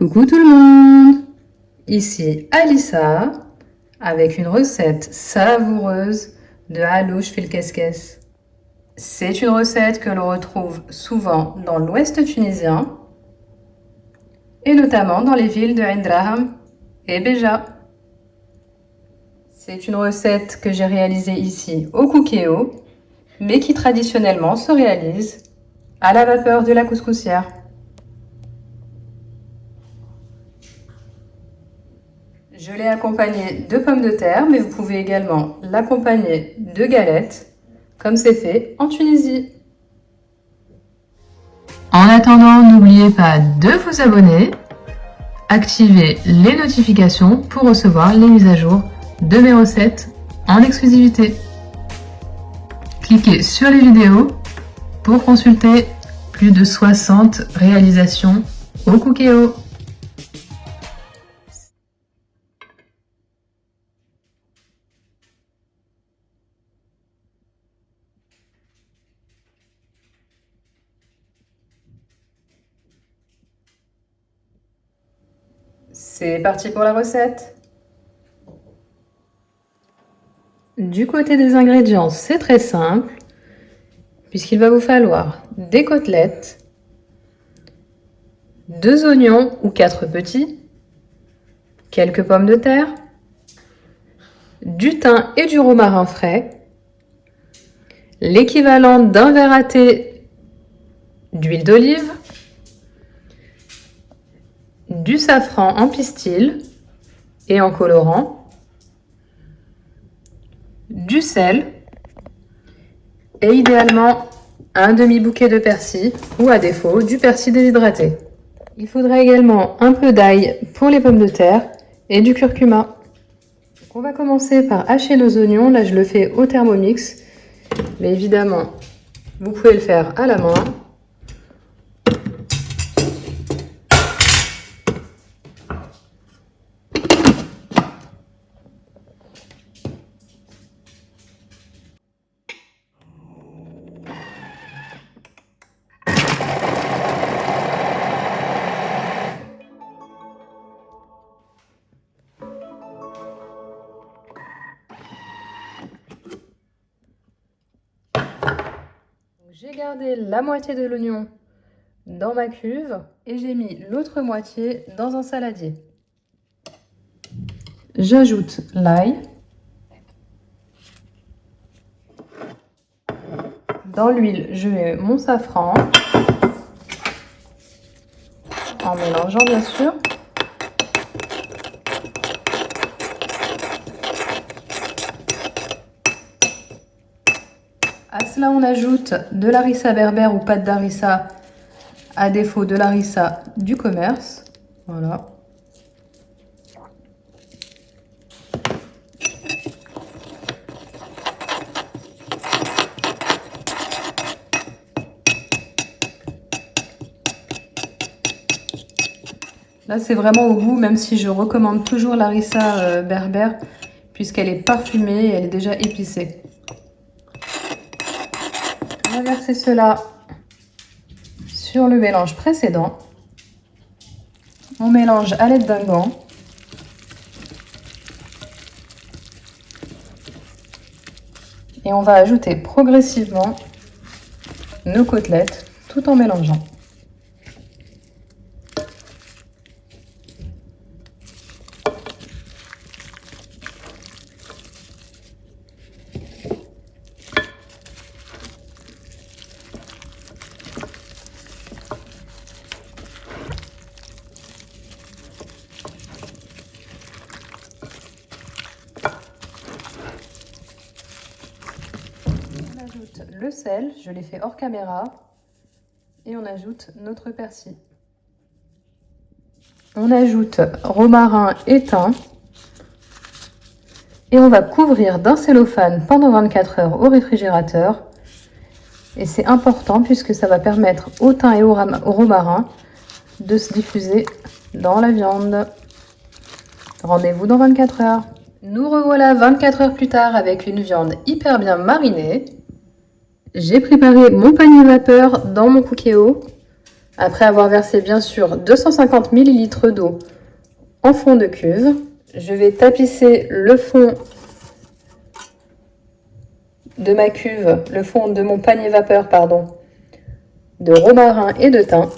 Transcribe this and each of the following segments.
Coucou tout le monde! Ici Alissa avec une recette savoureuse de halouche fil keskes. C'est une recette que l'on retrouve souvent dans l'ouest tunisien et notamment dans les villes de Ain Draham et Béja. C'est une recette que j'ai réalisée ici au cookéo, mais qui traditionnellement se réalise à la vapeur de la couscoussière. Je l'ai accompagné de pommes de terre, mais vous pouvez également l'accompagner de galettes, comme c'est fait en Tunisie. En attendant, n'oubliez pas de vous abonner, activer les notifications pour recevoir les mises à jour de mes recettes en exclusivité. Cliquez sur les vidéos pour consulter plus de 60 réalisations au cookéo. C'est parti pour la recette. Du côté des ingrédients, c'est très simple, puisqu'il va vous falloir des côtelettes, 2 oignons ou 4 petits, quelques pommes de terre, du thym et du romarin frais, l'équivalent d'un verre à thé d'huile d'olive, du safran en pistil et en colorant, du sel et idéalement un demi-bouquet de persil ou à défaut du persil déshydraté. Il faudra également un peu d'ail pour les pommes de terre et du curcuma. On va commencer par hacher nos oignons. Là, je le fais au Thermomix, mais évidemment, vous pouvez le faire à la main. J'ai gardé la moitié de l'oignon dans ma cuve et j'ai mis l'autre moitié dans un saladier. J'ajoute l'ail. Dans l'huile, je mets mon safran, en mélangeant bien sûr. À cela, on ajoute de l'harissa berbère ou pâte d'harissa, à défaut de l'harissa du commerce. Voilà. Là, c'est vraiment au goût, même si je recommande toujours l'harissa berbère, puisqu'elle est parfumée et elle est déjà épicée. On va verser cela sur le mélange précédent. On mélange à l'aide d'un gant. Et on va ajouter progressivement nos côtelettes tout en mélangeant. On ajoute le sel, je l'ai fait hors caméra, et on ajoute notre persil. On ajoute romarin et thym, et on va couvrir d'un cellophane pendant 24 heures au réfrigérateur. Et c'est important puisque ça va permettre au thym et au romarin de se diffuser dans la viande. Rendez-vous dans 24 heures. Nous revoilà 24 heures plus tard avec une viande hyper bien marinée. J'ai préparé mon panier vapeur dans mon cookéo. Après avoir versé bien sûr 250 ml d'eau en fond de cuve, je vais tapisser le fond de ma cuve, le fond de mon panier vapeur, pardon, de romarin et de thym.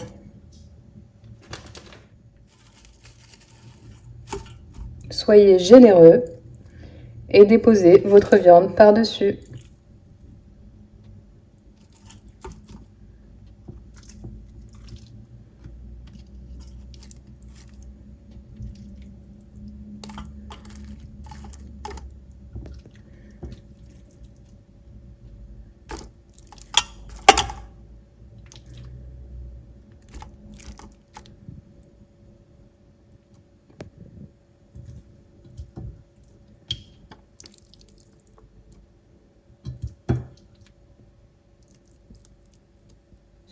Soyez généreux et déposez votre viande par-dessus.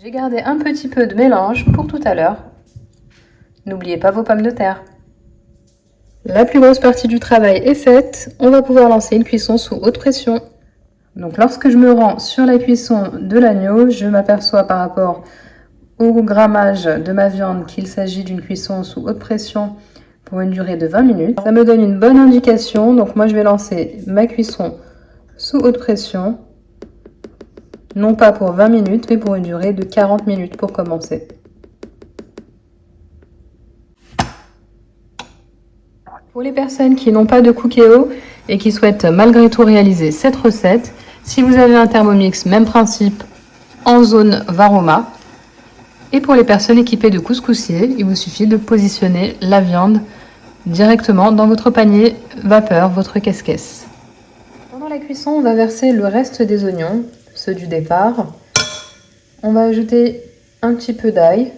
J'ai gardé un petit peu de mélange pour tout à l'heure. N'oubliez pas vos pommes de terre. La plus grosse partie du travail est faite. On va pouvoir lancer une cuisson sous haute pression. Donc lorsque je me rends sur la cuisson de l'agneau, je m'aperçois par rapport au grammage de ma viande qu'il s'agit d'une cuisson sous haute pression pour une durée de 20 minutes. Ça me donne une bonne indication. Donc moi je vais lancer ma cuisson sous haute pression. Non pas pour 20 minutes, mais pour une durée de 40 minutes pour commencer. Pour les personnes qui n'ont pas de Cookéo et qui souhaitent malgré tout réaliser cette recette, si vous avez un Thermomix, même principe, en zone Varoma. Et pour les personnes équipées de couscoussier, il vous suffit de positionner la viande directement dans votre panier vapeur, votre caisse-caisse. Pendant la cuisson, on va verser le reste des oignons, ceux du départ. On va ajouter un petit peu d'ail,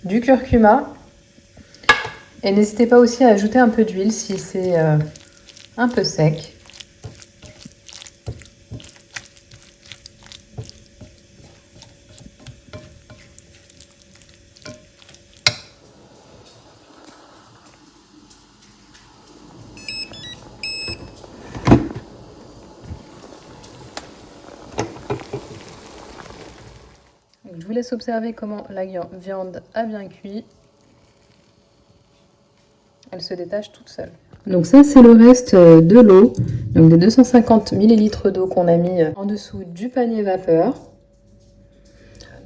du curcuma, et n'hésitez pas aussi à ajouter un peu d'huile si c'est un peu sec. Je vous laisse observer comment la viande a bien cuit. Elle se détache toute seule. Donc ça, c'est le reste de l'eau, donc des 250 ml d'eau qu'on a mis en dessous du panier vapeur.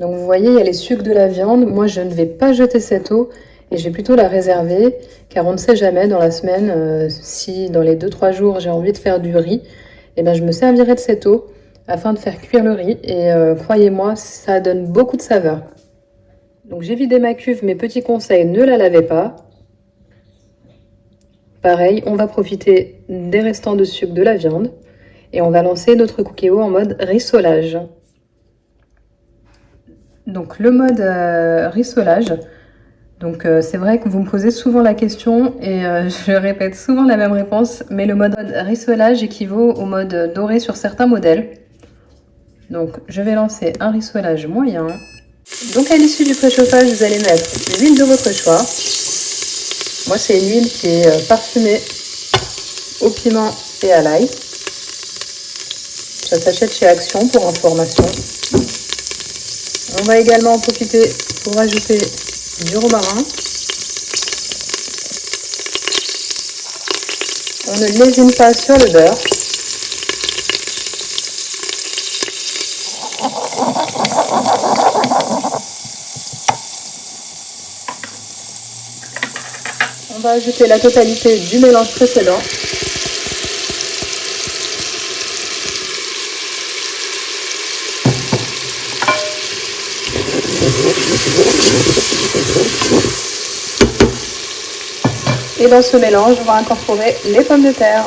Donc vous voyez, il y a les sucs de la viande. Moi, je ne vais pas jeter cette eau et je vais plutôt la réserver, car on ne sait jamais dans la semaine, si dans les 2-3 jours, j'ai envie de faire du riz, et bien je me servirai de cette eau afin de faire cuire le riz. Et croyez-moi, ça donne beaucoup de saveur. Donc j'ai vidé ma cuve, mes petits conseils, ne la lavez pas. Pareil, on va profiter des restants de sucre de la viande et on va lancer notre Cookéo en mode rissolage. Donc le mode rissolage, donc c'est vrai que vous me posez souvent la question et je répète souvent la même réponse, mais le mode rissolage équivaut au mode doré sur certains modèles. Donc je vais lancer un rissolage moyen. Donc à l'issue du préchauffage, vous allez mettre l'huile de votre choix. Moi, c'est une huile qui est parfumée au piment et à l'ail. Ça s'achète chez Action pour information. On va également en profiter pour ajouter du romarin. On ne lésine pas sur le beurre. On va ajouter la totalité du mélange précédent. Et dans ce mélange, on va incorporer les pommes de terre.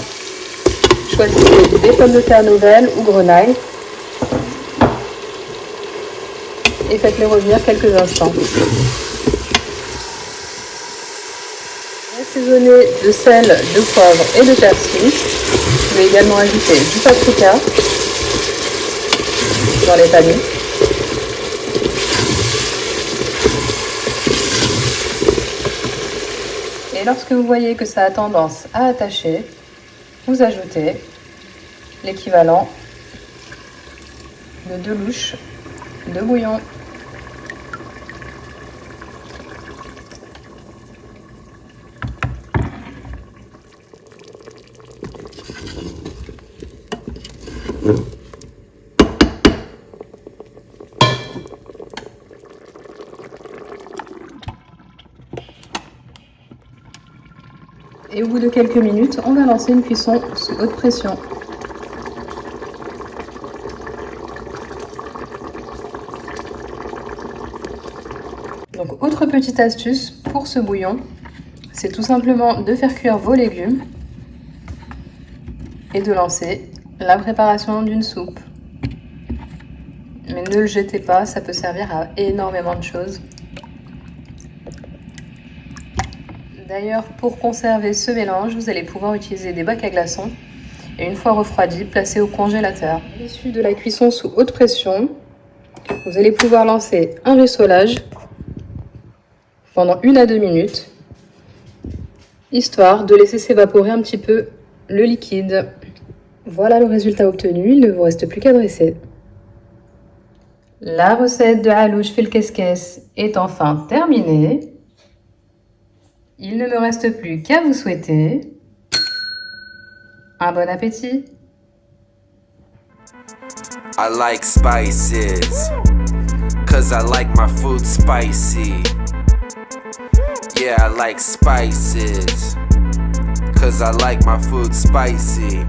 Choisissez des pommes de terre nouvelles ou grenaille. Et faites-les revenir quelques instants. Assaisonner de sel, de poivre et de persil. Je vais également ajouter du paprika dans les tamis. Et lorsque vous voyez que ça a tendance à attacher, vous ajoutez l'équivalent de 2 louches de bouillon. Et au bout de quelques minutes, on va lancer une cuisson sous haute pression. Donc, autre petite astuce pour ce bouillon, c'est tout simplement de faire cuire vos légumes et de lancer la préparation d'une soupe. Mais ne le jetez pas, ça peut servir à énormément de choses. D'ailleurs, pour conserver ce mélange, vous allez pouvoir utiliser des bacs à glaçons et une fois refroidi, placer au congélateur. À l'issue de la cuisson sous haute pression, vous allez pouvoir lancer un rissolage pendant 1 à 2 minutes, histoire de laisser s'évaporer un petit peu le liquide. Voilà le résultat obtenu, il ne vous reste plus qu'à dresser. La recette de Alouche fil Keskes est enfin terminée. Il ne me reste plus qu'à vous souhaiter un bon appétit. I like spices, 'cause I like my food spicy. Yeah, I like spices, 'cause I like my food spicy.